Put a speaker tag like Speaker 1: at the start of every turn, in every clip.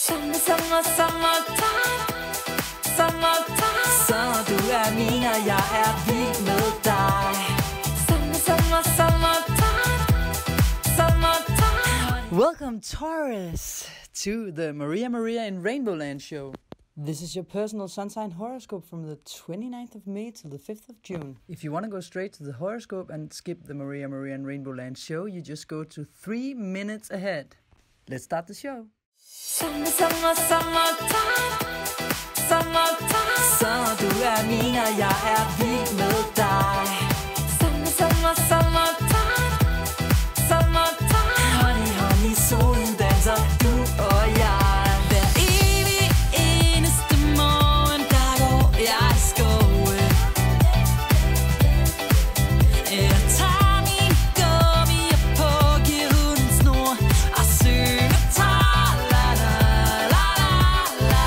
Speaker 1: Summertime, så du min, og jeg vild med dig. Summertime. Welcome, Taurus, to the Maria in RainbowLand show. This is your personal sun sign horoscope from the 29th of May till the 5th of June. If you want to go straight to the horoscope and skip the Maria in RainbowLand show, you just go to 3 minutes ahead. Let's start the show. Summertime, så du min, og jeg vild med dig. Summertime, honey, solen danser, du og jeg. Hver evig eneste morgen, der går jeg i skoven. Jeg tager min gummi på, giver hunden snor og synger tra-la-la-la-la-la.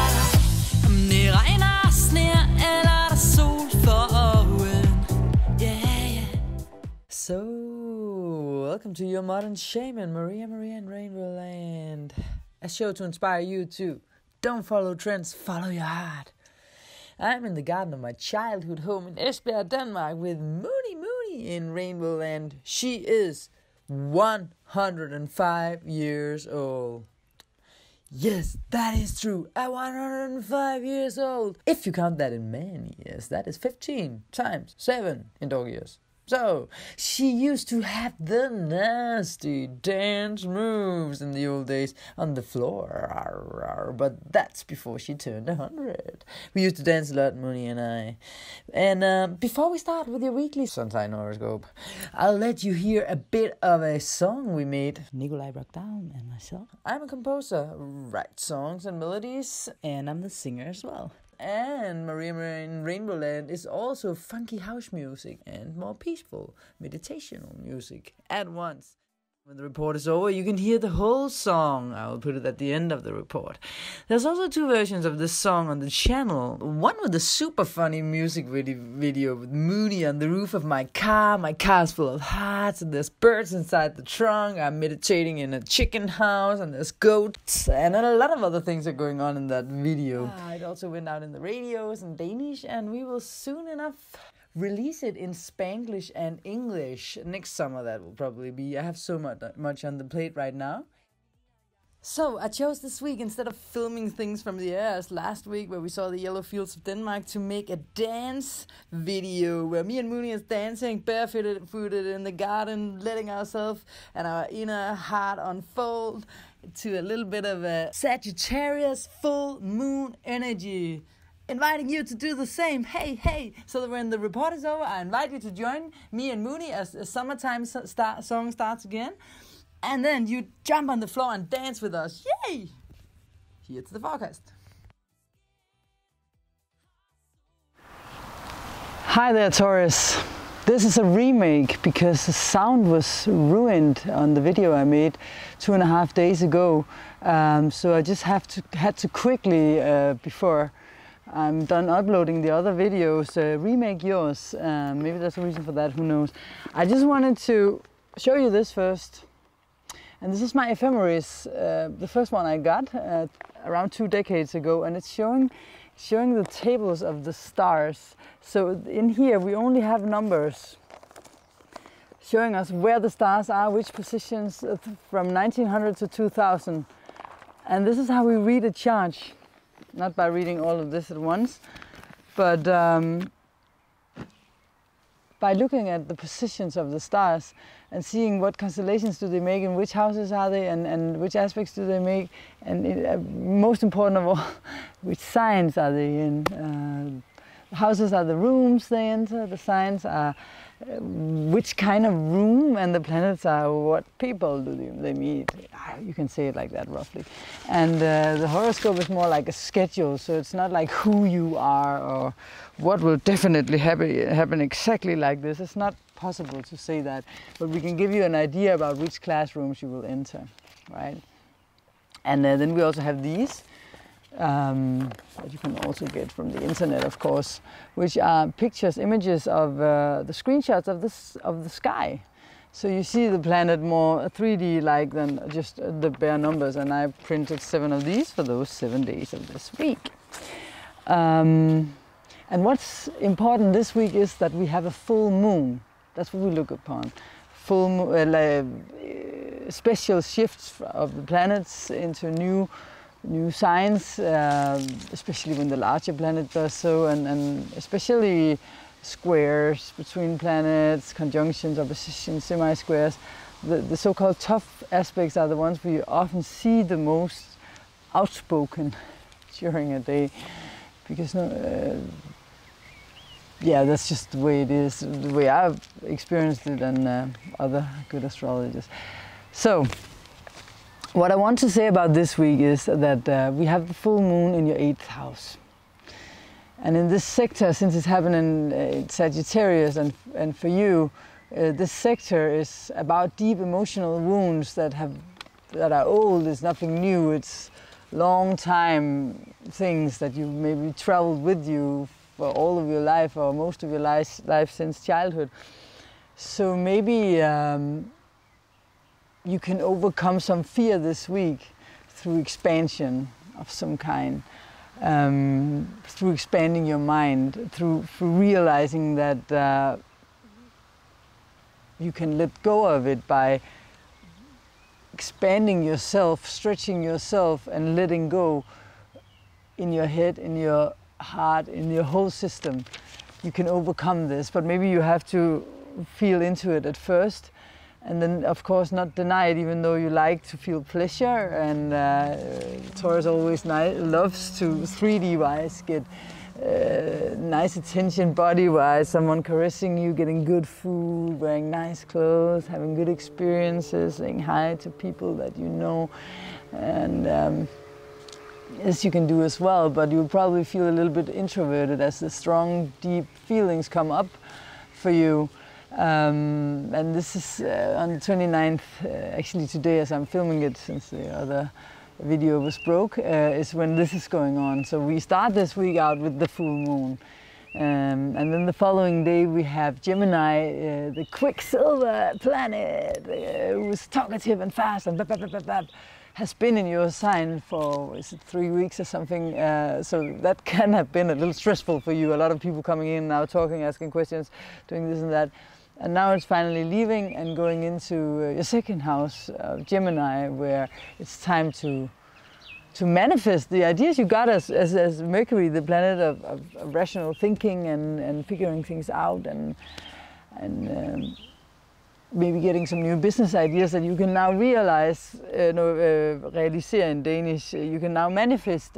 Speaker 1: Om det regner, sner eller der sol for oven. Yeah. So, welcome to your modern shaman, Maria in RainbowLand. A show to inspire you to don't follow trends, follow your heart. I'm in the garden of my childhood home in Esbjerg, Denmark with Mooney in RainbowLand. She is 105 years old. Yes, that is true. At 105 years old. If you count that in man years, that is 15 times 7 in dog years. So, she used to have the nasty dance moves in the old days on the floor, but that's before she turned 100. We used to dance a lot, Mooney and I. And before we start with your weekly sun sign horoscope, I'll let you hear a bit of a song we made, Nikolai Brockdown and myself. I'm a composer, write songs and melodies, and I'm the singer as well. And Maria in RainbowLand is also funky house music and more peaceful meditational music at once. When the report is over, you can hear the whole song. I will put it at the end of the report. There's also 2 versions of this song on the channel. One with a super funny music video with Mooney on the roof of my car. My car is full of hearts and there's birds inside the trunk. I'm meditating in a chicken house and there's goats. And a lot of other things are going on in that video. It also went out in the radios in Danish, and we will soon enough release it in Spanglish and English next summer. That will probably be. I have so much on the plate right now. So I chose this week, instead of filming things from the air as last week where we saw the yellow fields of Denmark, to make a dance video where me and Mooney is dancing barefooted in the garden, letting ourselves and our inner heart unfold to a little bit of a Sagittarius full moon energy. Inviting you to do the same. Hey. So that when the report is over, I invite you to join me and Mooney as the summertime song starts again. And then you jump on the floor and dance with us. Yay! Here's the forecast. Hi there, Taurus. This is a remake because the sound was ruined on the video I made 2.5 days ago. So I just had to quickly, before I'm done uploading the other videos, remake yours. Maybe there's a reason for that, who knows. I just wanted to show you this first. And this is my ephemeris, the first one I got around 2 decades ago, and it's showing the tables of the stars. So in here we only have numbers showing us where the stars are, which positions from 1900 to 2000. And this is how we read a chart. Not by reading all of this at once, but by looking at the positions of the stars and seeing what constellations do they make, and which houses are they, and which aspects do they make, and most important of all, which signs are they in. Houses are the rooms they enter, the signs are which kind of room, and the planets are what people do they meet. You can say it like that roughly. And the horoscope is more like a schedule, so it's not like who you are or what will definitely happen exactly like this. It's not possible to say that, but we can give you an idea about which classrooms you will enter, right? And then we also have these. That you can also get from the internet, of course, which are pictures, images of the screenshots of the sky.
Speaker 2: So you see the planet more 3D-like than just the bare numbers, and I printed 7 of these for those 7 days of this week. And what's important this week is that we have a full moon. That's what we look upon. Full moon, special shifts of the planets into new signs, especially when the larger planet does so, and especially squares between planets, conjunctions, oppositions, semi-squares. The so-called tough aspects are the ones we often see the most outspoken during a day, because yeah, that's just the way it is, the way I've experienced it, and other good astrologers. So what I want to say about this week is that we have the full moon in your 8th house. And in this sector, since it's happening in Sagittarius, and for you, this sector is about deep emotional wounds that are old. It's nothing new. It's long time things that you maybe traveled with you for all of your life, or most of your life since childhood. So maybe you can overcome some fear this week through expansion of some kind. Through expanding your mind, through realizing that you can let go of it by expanding yourself, stretching yourself, and letting go in your head, in your heart, in your whole system. You can overcome this, but maybe you have to feel into it at first, and then of course not deny it, even though you like to feel pleasure. And Taurus always loves to 3D wise get nice attention body wise, someone caressing you, getting good food, wearing nice clothes, having good experiences, saying hi to people that you know. And this you can do as well, but you'll probably feel a little bit introverted as the strong deep feelings come up for you. And this is on the 29th, actually today as I'm filming it, since the other video was broke, is when this is going on. So we start this week out with the full moon. And then the following day we have Gemini, the quicksilver planet, who's talkative and fast and blah, blah, blah, blah, blah, has been in your sign for, is it 3 weeks or something? So that can have been a little stressful for you. A lot of people coming in now, talking, asking questions, doing this and that. And now it's finally leaving and going into your 2nd house of Gemini, where it's time to manifest the ideas you got as Mercury, the planet of rational thinking and figuring things out, and maybe getting some new business ideas that you can now realize, realisere in Danish, you can now manifest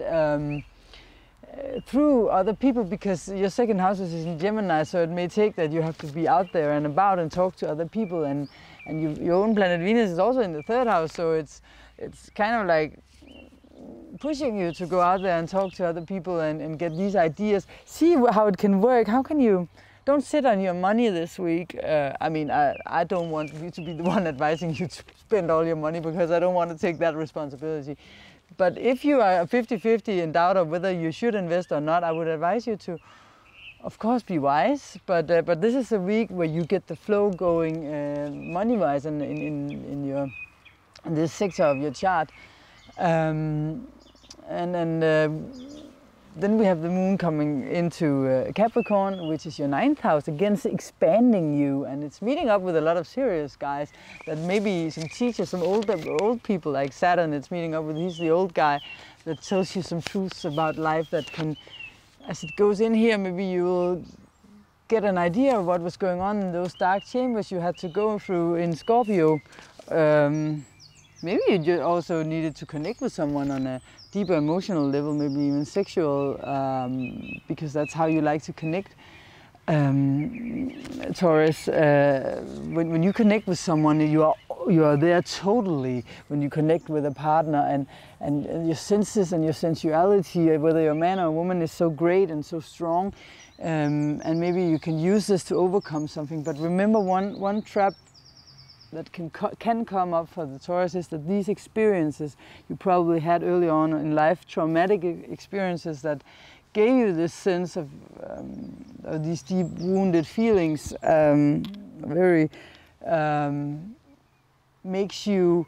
Speaker 2: through other people, because your 2nd house is in Gemini, so it may take that you have to be out there and about and talk to other people, and your own planet Venus is also in the 3rd house, so it's kind of like pushing you to go out there and talk to other people and get these ideas, see how it can work. How can you, don't sit on your money this week. I mean, I don't want you to be the one advising you to spend all your money, because I don't want to take that responsibility. But if you are 50-50 in doubt of whether you should invest or not, I would advise you to, of course, be wise. But this is a week where you get the flow going money-wise and in this sector of your chart. Then we have the moon coming into Capricorn, which is your 9th house, again expanding you, and it's meeting up with a lot of serious guys, that maybe some teachers, some old people like Saturn. It's meeting up with, he's the old guy that tells you some truths about life that can, as it goes in here, maybe you will get an idea of what was going on in those dark chambers you had to go through in Scorpio. Maybe you also needed to connect with someone on a deeper emotional level, maybe even sexual, because that's how you like to connect. Taurus, when you connect with someone, you are there totally. When you connect with a partner, and your senses and your sensuality, whether you're a man or a woman, is so great and so strong. And maybe you can use this to overcome something. But remember, one trap that can come up for the Taurus is that these experiences you probably had early on in life, traumatic experiences that gave you this sense of these deep wounded feelings, very makes you,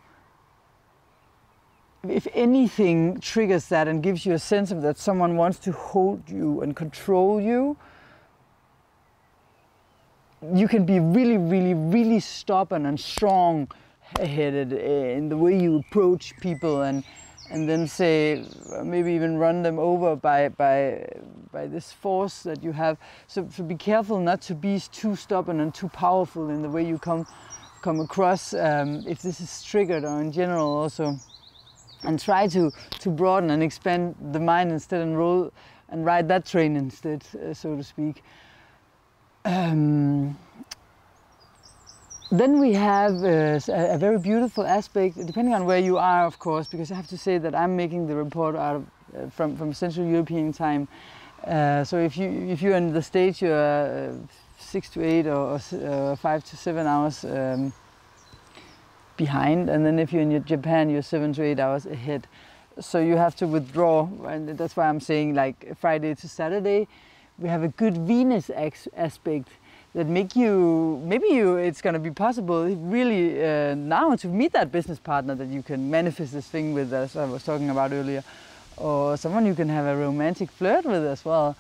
Speaker 2: if anything triggers that and gives you a sense of that someone wants to hold you and control you, you can be really, really, really stubborn and strong-headed in the way you approach people, and then say, maybe even run them over by this force that you have. So be careful not to be too stubborn and too powerful in the way you come across, if this is triggered, or in general also. And try to broaden and expand the mind instead, and roll and ride that train instead, so to speak. Then we have a very beautiful aspect, depending on where you are, of course, because I have to say that I'm making the report out of from Central European time. So if you're in the States, you're 6 to 8 or 5 to 7 hours behind, and then if you're in Japan, you're 7 to 8 hours ahead. So you have to withdraw, and that's why I'm saying like Friday to Saturday. We have a good Venus aspect that maybe it's going to be possible really now to meet that business partner that you can manifest this thing with, as I was talking about earlier, or someone you can have a romantic flirt with as well,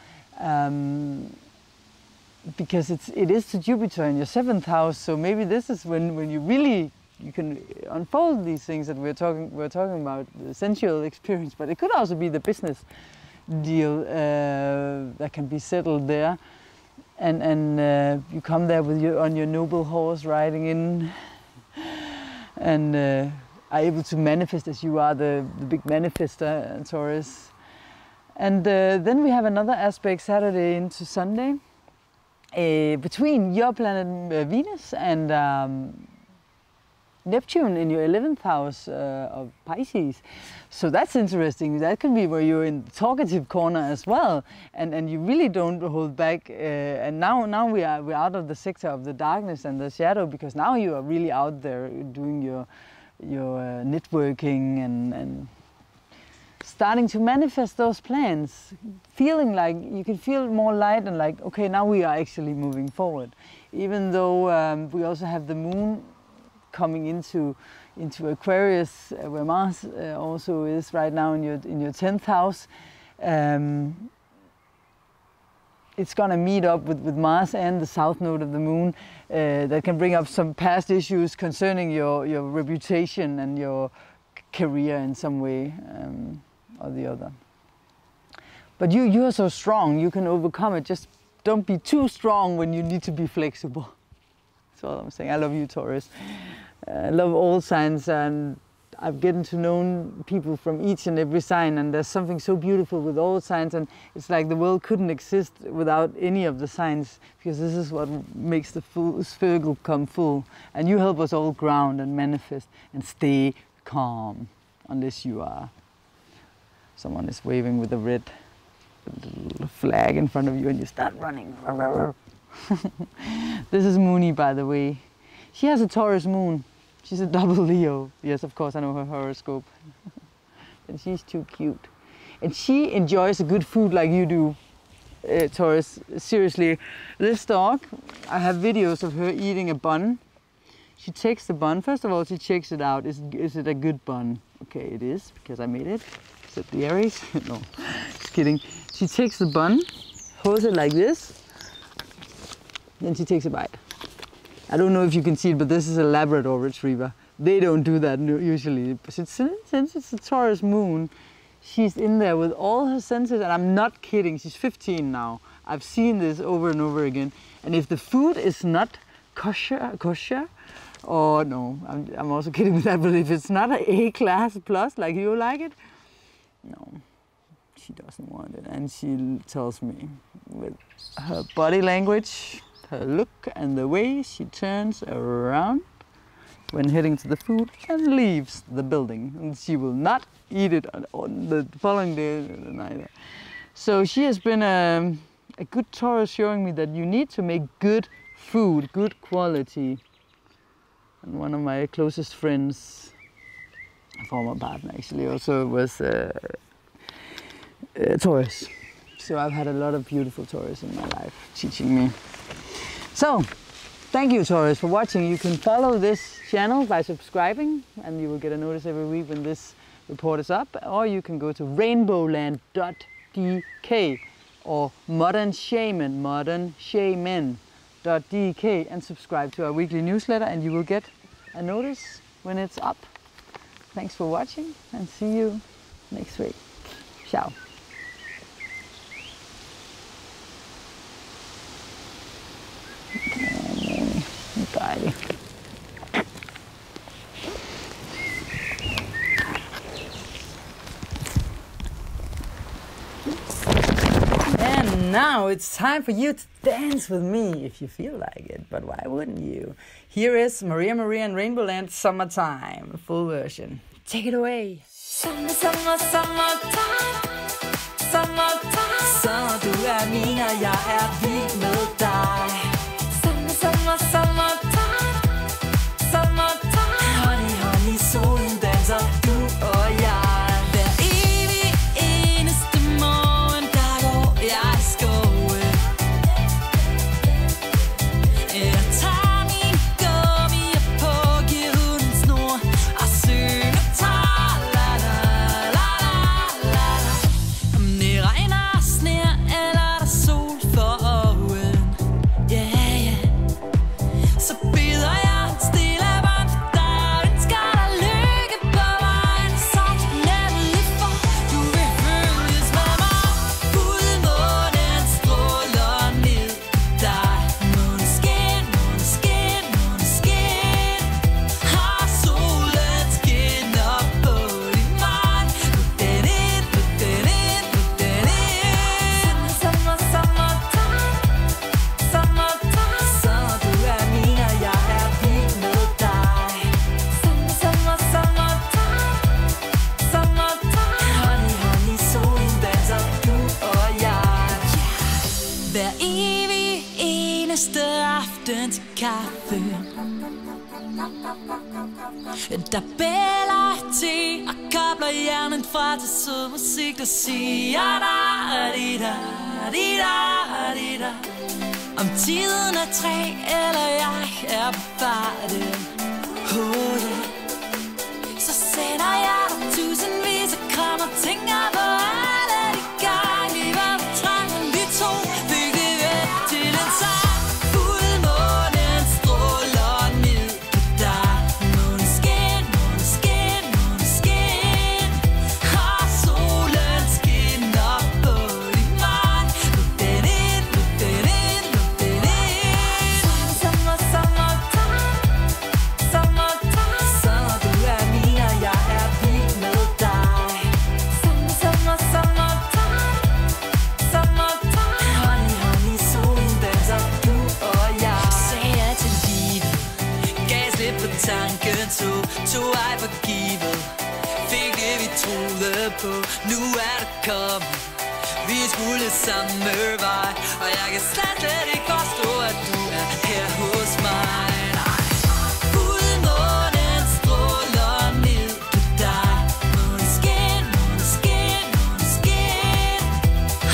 Speaker 2: because it is to Jupiter in your 7th house. So maybe this is when you can unfold these things that we're talking about, the sensual experience, but it could also be the business deal that can be settled there, and you come there with on your noble horse riding in, and are able to manifest as you are the big manifester, Taurus. And then we have another aspect Saturday into Sunday between your planet Venus and Neptune in your 11th house of Pisces. So that's interesting. That can be where you're in the talkative corner as well, and you really don't hold back. And now we're out of the sector of the darkness and the shadow, because now you are really out there doing your networking and starting to manifest those plans, feeling like you can feel more light and like, okay, now we are actually moving forward. Even though we also have the moon coming into Aquarius, where Mars also is right now in your 10th house. It's gonna meet up with Mars and the Southnote of the moon, that can bring up some past issues concerning your reputation and your career in some way or the other. But you are so strong, you can overcome it. Just don't be too strong when you need to be flexible. That's all I'm saying. I love you, Taurus. I love all signs, and I've gotten to know people from each and every sign, and there's something so beautiful with all signs, and it's like the world couldn't exist without any of the signs, because this is what makes the full circle come full. And you help us all ground and manifest and stay calm, unless you are. Someone is waving with a red little flag in front of you and you start running. This is Mooney, by the way. She has a Taurus moon. She's a double Leo. Yes, of course, I know her horoscope. And she's too cute. And she enjoys a good food like you do, Taurus. Seriously, this dog, I have videos of her eating a bun. She takes the bun. First of all, she checks it out. Is it a good bun? Okay, it is, because I made it. Is it the Aries? No, just kidding. She takes the bun, holds it like this, then she takes a bite. I don't know if you can see it, but this is a Labrador Retriever. They don't do that usually. But since it's a Taurus moon, she's in there with all her senses, and I'm not kidding. She's 15 now. I've seen this over and over again. And if the food is not kosher, or no, I'm also kidding with that, but if it's not an A-class plus like you like it, no, she doesn't want it. And she tells me with her body language, her look, and the way she turns around when heading to the food and leaves the building. And she will not eat it on the following day either. So she has been a good Taurus, showing me that you need to make good food, good quality. And one of my closest friends, a former partner actually, also was Taurus. So I've had a lot of beautiful Taurus in my life teaching me. So Thank you, Taurus, for watching. You can follow this channel by subscribing, and you will get a notice every week when this report is up. Or you can go to RainbowLand.dk or modernshaman.dk and subscribe to our weekly newsletter, and you will get a notice when it's up. Thanks for watching, and see you next week. Ciao. Dejligt. And now it's time for you to dance with me if you feel like it, but why wouldn't you? Here is Maria and RainbowLand Summertime, full version. Take it away.
Speaker 3: Summer, summer, summertime. Summertime. Sommer, du min, og jeg vild med dig. Summer, summer, summertime. Summertime. Honey, honey, solen danser, du og jeg. Hver evig eneste morgen, der går jeg i skoven. Jeg tager min gummier på, giver hunden snor og synger ta-la-la-la-la-la. Om det regner og sner, eller der sol for oven, yeah, yeah. Så bider jeg stille bånd for dig og ønsker dig lykke på vejen. Som nemlig for du vil følges med mig. Fuldmånen stråler ned på dig. Måneskin, måneskin, måneskin. Har solen skinner på din vej. Put den ind, put den ind, put den ind. Sommer, summertime. Summertime. Sommer, du min, og jeg vild med dig. Sommer, summertime. Summertime. Honey, honey, solen danser, du og jeg. Hver evig eneste aften til kaffe, der bæller te og kobler hjernen fra til sød musik, der siger da-di-da-di-da-di-da-di-da. Om tiden er 3, eller jeg er på farten, oh yeah. Så sender jeg dig tusindvis af kram og tænker på alle de gange vi var på trangen. Vi to fik det væk til en sang. Fuldmånen stråler ned på dig. Måneskin, måneskin, måneskin. Har solen skinner på din vej. Luk den ind, luk den ind, luk den ind. Sommer, summertime. Summertime. Sommer, du min, og jeg vild med dig. Sommer, summertime. Summertime. Honey, honey, solen danser, du og jeg. Sagde ja til livet, gav slip på tanken, tog ej for givet. Fik det vi troede på, nu er det kommet. Vi skulle samme vej, og jeg kan slet ikke forstå, at du er her hos mig. Nej. Fuldmånen stråler ned på dig. Måneskin, måneskin, måneskin.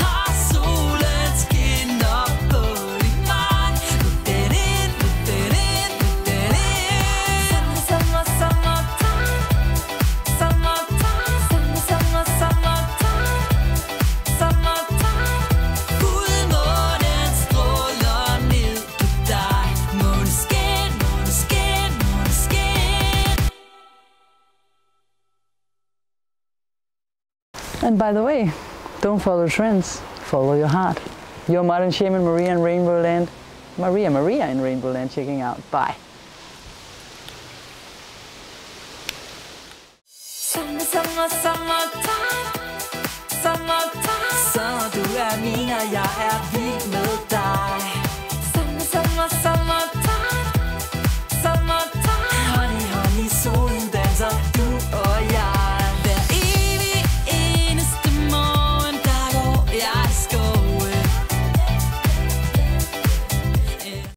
Speaker 3: Har solen skinner på din vej. Luk den ind, luk den ind, luk den ind. Sommer, summertime. Summertime. Sommer, summertime. Summertime. Fuldmånen stråler ned på dig. Måneskin, måneskin, måneskin.
Speaker 2: And by the way, don't follow trends, follow your heart. Your modern shaman, Maria in RainbowLand. Maria in RainbowLand checking out. Bye.
Speaker 3: Sommer, summertime. Summertime. Sommer, du min, og jeg vild med dig.